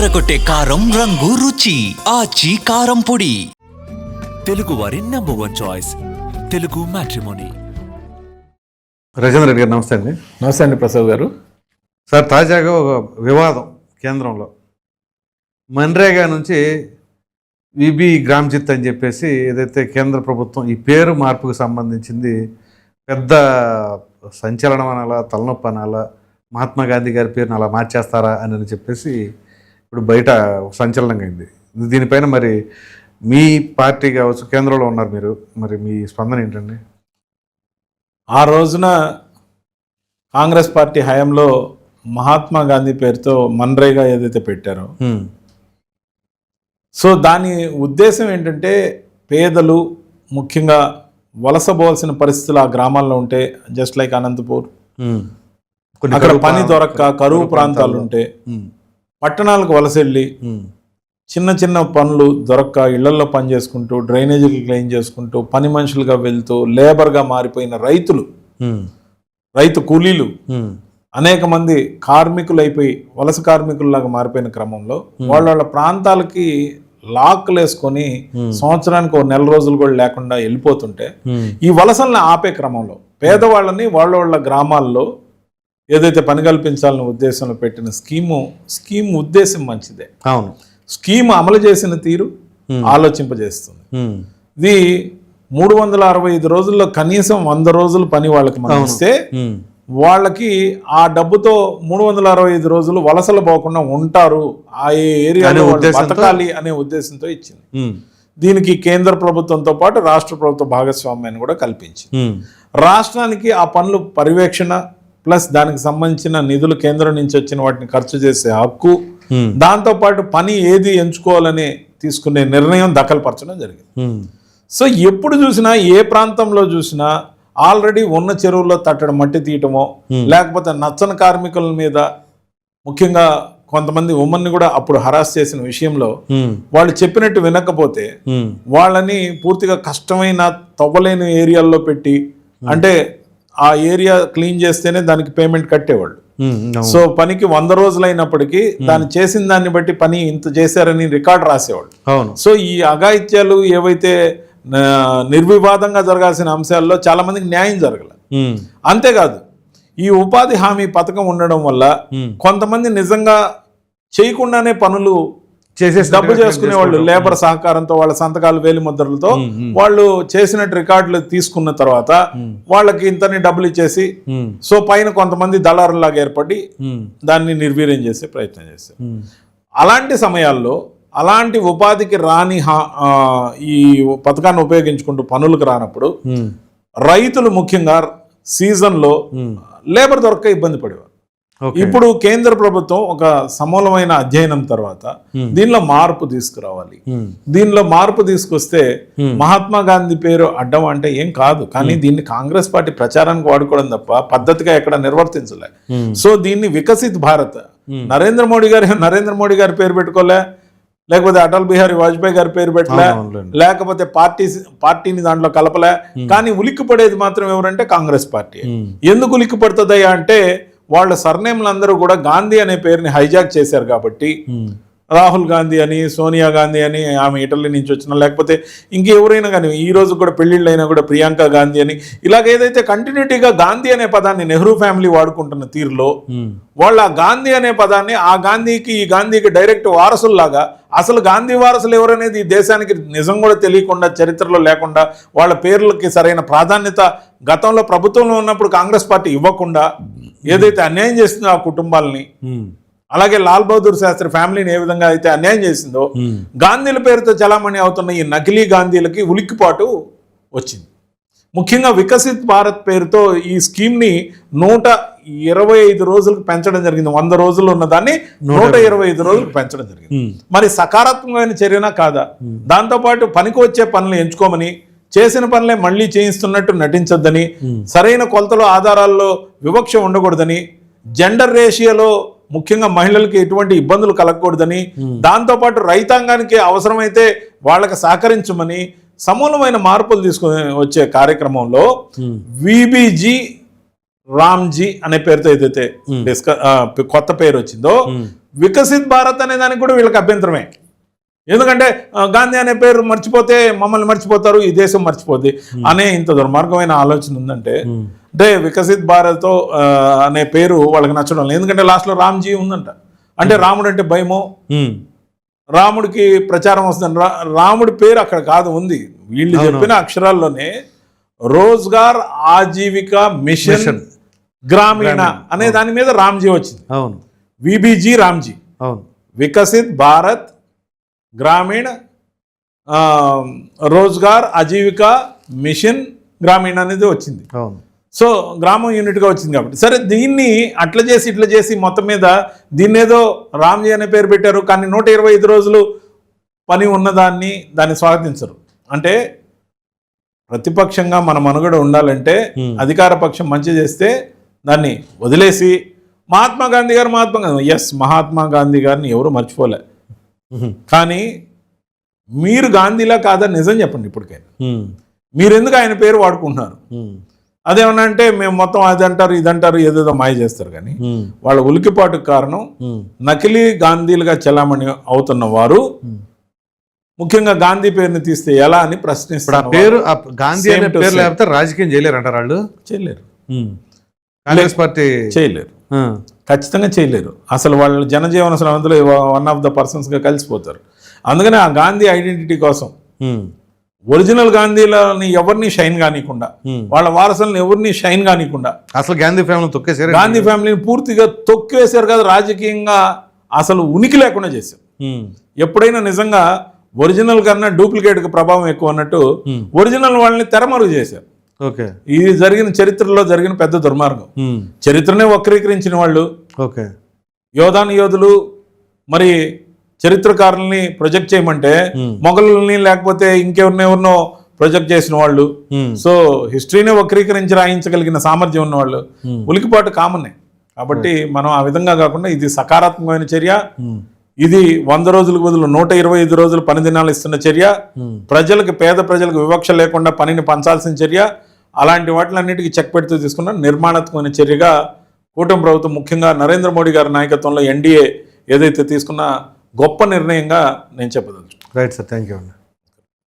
అదరకొట్టే కారం రంగు రుచి ఆచి కారం పొడి. తెలుగు వారి #1 చాయిస్ తెలుగు మ్యాట్రిమోనీ. రాజేంద్ర రెడ్డి గారు నమస్తే అండి. నమస్తే అండి ప్రసాద్ గారు. సార్, తాజాగా ఒక వివాదం కేంద్రంలో మన్రేగా నుంచి విబి గ్రామ్జిత్ అని చెప్పేసి ఏదైతే కేంద్ర ప్రభుత్వం ఈ పేరు మార్పుకు సంబంధించింది పెద్ద సంచలనం అనాలా, తలనొప్పి అనాలా, మహాత్మా గాంధీ గారి పేరుని అలా మార్చేస్తారా అని చెప్పేసి ఇప్పుడు బయట సంచలనంగా అయింది. దీనిపైన మరి మీ పార్టీ కావచ్చు, కేంద్రంలో ఉన్నారు మీరు, మరి మీ స్పందన ఏంటండి? ఆ రోజున కాంగ్రెస్ పార్టీ హయాంలో మహాత్మా గాంధీ పేరుతో మన్రేగా ఏదైతే పెట్టారో, సో దాని ఉద్దేశం ఏంటంటే పేదలు ముఖ్యంగా వలసపోవాల్సిన పరిస్థితులు ఆ గ్రామాల్లో ఉంటే, జస్ట్ లైక్ అనంతపూర్, అక్కడ పని దొరక్క కరువు ప్రాంతాలు ఉంటే పట్టణాలకు వలస వెళ్ళి చిన్న చిన్న పనులు దొరక్క ఇళ్లలో పని చేసుకుంటూ, డ్రైనేజీలు క్లీన్ చేసుకుంటూ, పని మనుషులుగా వెళ్తూ లేబర్గా మారిపోయిన రైతు కూలీలు అనేక మంది కార్మికులు అయిపోయి వలస కార్మికుల్లాగా మారిపోయిన క్రమంలో వాళ్ళ ప్రాంతాలకి లాక్లు వేసుకొని సంవత్సరానికి 1 నెల రోజులు కూడా లేకుండా వెళ్ళిపోతుంటే, ఈ వలసల్ని ఆపే క్రమంలో పేదవాళ్ళని వాళ్ళ గ్రామాల్లో ఏదైతే పని కల్పించాలనే ఉద్దేశంలో పెట్టిన స్కీమ్ ఉద్దేశం మంచిదే. అవును, స్కీమ్ అమలు చేసిన తీరు ఆలోచింపజేస్తుంది. ఇది 365 రోజుల్లో కనీసం 100 రోజులు పని వాళ్ళకి మనం ఇస్తే వాళ్ళకి ఆ డబ్బుతో 365 రోజులు వలసలు పోకుండా ఉంటారు, ఆ ఏరియాలో బతకాలి అనే ఉద్దేశంతో ఇచ్చింది. దీనికి కేంద్ర ప్రభుత్వంతో పాటు రాష్ట్ర ప్రభుత్వ భాగస్వామ్యాన్ని కూడా కల్పించింది. రాష్ట్రానికి ఆ పనులు పర్యవేక్షణ ప్లస్ దానికి సంబంధించిన నిధులు కేంద్రం నుంచి వచ్చిన వాటిని ఖర్చు చేసే హక్కు, దాంతో పాటు పని ఏది ఎంచుకోవాలని తీసుకునే నిర్ణయం దఖలుపరచడం జరిగింది. సో ఎప్పుడు చూసినా, ఏ ప్రాంతంలో చూసినా ఆల్రెడీ ఉన్న చెరువుల్లో తట్టడం మట్టి తీయటమో, లేకపోతే నచ్చని కార్మికుల మీద ముఖ్యంగా కొంతమంది ఉమ్మన్ని కూడా అప్పుడు హరాస్ చేసిన విషయంలో వాళ్ళు చెప్పినట్టు వినకపోతే వాళ్ళని పూర్తిగా కష్టమైన తవ్వలేని ఏరియాల్లో పెట్టి, అంటే ఆ ఏరియా క్లీన్ చేస్తేనే దానికి పేమెంట్ కట్టేవాళ్ళు. సో పనికి 100 రోజులు అయినప్పటికీ దాన్ని చేసిన దాన్ని బట్టి పని ఇంత చేశారని రికార్డు రాసేవాళ్ళు. సో ఈ అఘాయిత్యాలు ఏవైతే నిర్వివాదంగా జరగాల్సిన అంశాల్లో చాలా మందికి న్యాయం జరగల. అంతేకాదు, ఈ ఉపాధి హామీ పథకం ఉండడం వల్ల కొంతమంది నిజంగా చేయకుండానే పనులు చేసేసి డబ్బు చేసుకునే వాళ్ళు లేబర్ సహకారంతో వాళ్ళ సంతకాలు వేలి ముద్రలతో వాళ్ళు చేసినట్టు రికార్డులు తీసుకున్న తర్వాత వాళ్ళకి ఇంతని డబ్బులు ఇచ్చేసి, సో పైన కొంతమంది దళారులాగా ఏర్పడి దాన్ని నిర్వీర్యం చేసే ప్రయత్నం చేశారు. అలాంటి సమయాల్లో అలాంటి ఉపాధికి రాని ఈ పథకాన్ని ఉపయోగించుకుంటూ పనులకు రానప్పుడు రైతులు ముఖ్యంగా సీజన్లో లేబర్ దొరక్క ఇబ్బంది పడేవారు. ఇప్పుడు కేంద్ర ప్రభుత్వం ఒక సమూలమైన అధ్యయనం తర్వాత దీనిలో మార్పు తీసుకురావాలి. దీనిలో మార్పు తీసుకొస్తే మహాత్మా గాంధీ పేరు అడ్డం అంటే ఏం కాదు, కానీ దీన్ని కాంగ్రెస్ పార్టీ ప్రచారానికి వాడుకోవడం తప్ప పద్ధతిగా ఎక్కడ నిర్వర్తించలే. సో దీన్ని వికసిత్ భారత్, నరేంద్ర మోడీ గారి పేరు పెట్టుకోలే, లేకపోతే అటల్ బిహారీ వాజ్పేయి గారి పేరు పెట్టలే, లేకపోతే పార్టీని దాంట్లో కలపలే, కానీ ఉలిక్కి పడేది మాత్రం ఎవరంటే కాంగ్రెస్ పార్టీ. ఎందుకు ఉలిక్కి పడుతుందయ్యా అంటే వాళ్ళ సర్నేమ్లు అందరూ కూడా గాంధీ అనే పేరుని హైజాక్ చేశారు కాబట్టి, రాహుల్ గాంధీ అని, సోనియా గాంధీ అని, ఆమె ఇటలీ నుంచి వచ్చిన, లేకపోతే ఇంకెవరైనా కానీ ఈ రోజు కూడా పెళ్లిళ్ళు అయినా కూడా ప్రియాంక గాంధీ అని, ఇలాగ ఏదైతే కంటిన్యూటీగా గాంధీ అనే పదాన్ని నెహ్రూ ఫ్యామిలీ వాడుకుంటున్న తీరులో వాళ్ళు ఆ గాంధీ అనే పదాన్ని ఆ గాంధీకి ఈ గాంధీకి డైరెక్ట్ వారసుల్లాగా, అసలు గాంధీ వారసులు ఎవరనేది ఈ దేశానికి నిజం కూడా తెలియకుండా, చరిత్రలో లేకుండా, వాళ్ళ పేర్లకి సరైన ప్రాధాన్యత గతంలో ప్రభుత్వంలో ఉన్నప్పుడు కాంగ్రెస్ పార్టీ ఇవ్వకుండా ఏదైతే అన్యాయం చేసిందో ఆ కుటుంబాలని, అలాగే లాల్ బహదూర్ శాస్త్రి ఫ్యామిలీని ఏ విధంగా అయితే అన్యాయం చేసిందో, గాంధీల పేరుతో చలామణి అవుతున్న ఈ నకిలీ గాంధీలకి ఉలిక్కిపాటు వచ్చింది. ముఖ్యంగా వికసిత్ భారత్ పేరుతో ఈ స్కీమ్ని 125 రోజులకు పెంచడం జరిగింది. 100 రోజులు ఉన్న దాన్ని 125 రోజులకు పెంచడం జరిగింది. మరి సకారాత్మకమైన చర్యనా కాదా? దాంతోపాటు పనికి వచ్చే పనులు ఎంచుకోమని, చేసిన పనులే మళ్ళీ చేయిస్తున్నట్టు నటించొద్దని, సరైన కొలతలో ఆధారాల్లో వివక్ష ఉండకూడదని, జెండర్ రేషియోలో ముఖ్యంగా మహిళలకి ఎటువంటి ఇబ్బందులు కలగకూడదని, దాంతోపాటు రైతాంగానికి అవసరమైతే వాళ్ళకి సహకరించమని సమూలమైన మార్పులు తీసుకుని వచ్చే కార్యక్రమంలో విబిజీ రామ్జీ అనే పేరుతో ఏదైతే కొత్త పేరు వచ్చిందో వికసిత్ భారత్ అనే దానికి కూడా వీళ్ళకి అభ్యంతరమే. ఎందుకంటే గాంధీ అనే పేరు మర్చిపోతే మమ్మల్ని మర్చిపోతారు, ఈ దేశం మర్చిపోద్ది అనే ఇంత దుర్మార్గమైన ఆలోచన ఉందంటే అంటే వికసిత్ భారత్ అనే పేరు వాళ్ళకి నచ్చడం లేదు. ఎందుకంటే లాస్ట్లో రామ్జీ ఉందంట, అంటే రాముడు అంటే భయమో, రాముడికి ప్రచారం వస్తుంది. రాముడి పేరు అక్కడ కాదు ఉంది, వీళ్ళు చెప్పిన అక్షరాల్లోనే రోజ్గార్ ఆజీవిక మిషన్ గ్రామీణ అనే దాని మీద రామ్జీ వచ్చింది. అవును, విబిజీ రామ్జీ. అవును, వికసిత్ భారత్ గ్రామీణ రోజ్గార్ ఆజీవిక మిషన్ గ్రామీణ అనేది వచ్చింది. అవును. సో గ్రామం యూనిట్గా వచ్చింది కాబట్టి సరే దీన్ని అట్లా చేసి ఇట్లా చేసి మొత్తం మీద దీన్ని ఏదో రామ్జీ అనే పేరు పెట్టారు, కానీ 125 రోజులు పని ఉన్నదాన్ని దాన్ని స్వాగతించరు. అంటే ప్రతిపక్షంగా మన మనుగడ ఉండాలంటే అధికార పక్షం మంచి చేస్తే దాన్ని వదిలేసి మహాత్మా గాంధీ గారు ఎస్ మహాత్మా గాంధీ గారిని ఎవరు మర్చిపోలే, కానీ మీరు గాంధీలా కాదని నిజం చెప్పండి ఇప్పటికైనా. మీరు ఎందుకు ఆయన పేరు వాడుకుంటున్నారు? అదేమన్నా అంటే మేము మొత్తం అది అంటారు ఇది అంటారు ఏదేదో మాయ చేస్తారు, కానీ వాళ్ళ ఉలికిపాటుకు కారణం నకిలీ గాంధీలుగా చెలామణి అవుతున్న వారు ముఖ్యంగా గాంధీ పేరుని తీస్తే ఎలా అని ప్రశ్నిస్తారు. పేరు గాంధీ అనే పేరు లేకపోతే రాజకీయం చేయలేరు అంటారు వాళ్ళు. చేయలేరు, కాంగ్రెస్ పార్టీ చేయలేరు, ఖచ్చితంగా చేయలేరు. అసలు వాళ్ళు జనజీవన స్రవంతిలో 1 ఆఫ్ ద పర్సన్స్గా కలిసిపోతారు. అందుకని ఆ గాంధీ ఐడెంటిటీ కోసం ఒరిజినల్ గాంధీలని ఎవరిని షైన్ కానికుండా, వాళ్ళ వారసులను ఎవరిని షైన్ కానికుండా అసలు గాంధీ ఫ్యామిలీ తొక్కేసారు. గాంధీ ఫ్యామిలీని పూర్తిగా తొక్కివేశారు కదా, రాజకీయంగా అసలు ఉనికి లేకుండా చేశారు. ఎప్పుడైనా నిజంగా ఒరిజినల్ కన్నా డూప్లికేట్కి ప్రభావం ఎక్కువ అన్నట్టు ఒరిజినల్ వాళ్ళని తెరమరుగు చేశారు. ఓకే, ఇది జరిగిన చరిత్రలో జరిగిన పెద్ద దుర్మార్గం. చరిత్రనే వక్రీకరించిన వాళ్ళు, ఓకే, యోధులు మరి చరిత్రకారుల్ని ప్రొజెక్ట్ చేయమంటే మొఘలుల్ని లేకపోతే ఇంకెవరినెవరినో ప్రొజెక్ట్ చేసిన వాళ్ళు, సో హిస్టరీనే వక్రీకరించి రాయించగలిగిన సామర్థ్యం ఉన్న వాళ్ళు ఉలికిపాటు కామనే. కాబట్టి మనం ఆ విధంగా కాకుండా ఇది సకారాత్మకమైన చర్య, ఇది 100 రోజులకు బదులు 125 రోజులు పని దినాలు ఇస్తున్న చర్య, ప్రజలకు పేద ప్రజలకు వివక్ష లేకుండా పనిని పంచాల్సిన చర్య, అలాంటి వాటిలన్నిటికీ చెక్ పెడుతూ తీసుకున్న నిర్మాణాత్మకమైన చర్యగా కూటమి ప్రభుత్వం ముఖ్యంగా నరేంద్ర మోడీ గారి నాయకత్వంలో ఎన్డీఏ ఏదైతే తీసుకున్న గొప్ప నిర్ణయంగా నేను చెప్పదలుచు. రైట్ సార్, థ్యాంక్ యూ అండి.